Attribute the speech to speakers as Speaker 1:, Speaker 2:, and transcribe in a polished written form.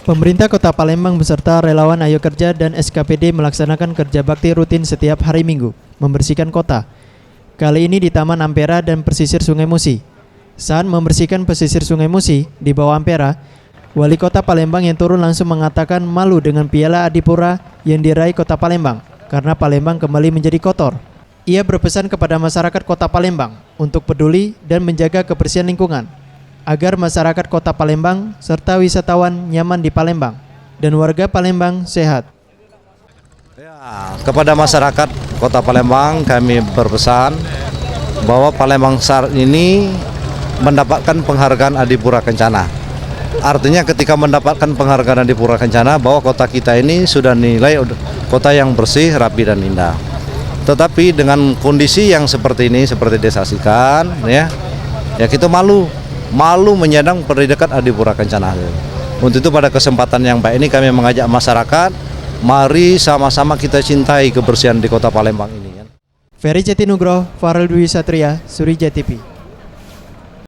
Speaker 1: Pemerintah Kota Palembang beserta relawan Ayo Kerja dan SKPD melaksanakan kerja bakti rutin setiap hari Minggu, membersihkan kota. Kali ini di Taman Ampera dan pesisir Sungai Musi. Saat membersihkan pesisir Sungai Musi di bawah Ampera, Wali Kota Palembang yang turun langsung mengatakan malu dengan piala Adipura yang diraih Kota Palembang karena Palembang kembali menjadi kotor. Ia berpesan kepada masyarakat Kota Palembang untuk peduli dan menjaga kebersihan lingkungan, agar masyarakat Kota Palembang serta wisatawan nyaman di Palembang dan warga Palembang sehat.
Speaker 2: Ya, kepada masyarakat Kota Palembang kami berpesan bahwa Palembang saat ini mendapatkan penghargaan Adipura Kencana. Artinya ketika mendapatkan penghargaan Adipura Kencana bahwa kota kita ini sudah nilai kota yang bersih, rapi dan indah. Tetapi dengan kondisi yang seperti ini, seperti disaksikan, ya kita malu menyandang predikat Adipura Kencana. Untuk itu pada kesempatan yang baik ini kami mengajak masyarakat, mari sama-sama kita cintai kebersihan di Kota Palembang ini.
Speaker 1: Ferry Jatinugroho, Farel Dwi Satria, Surija TV.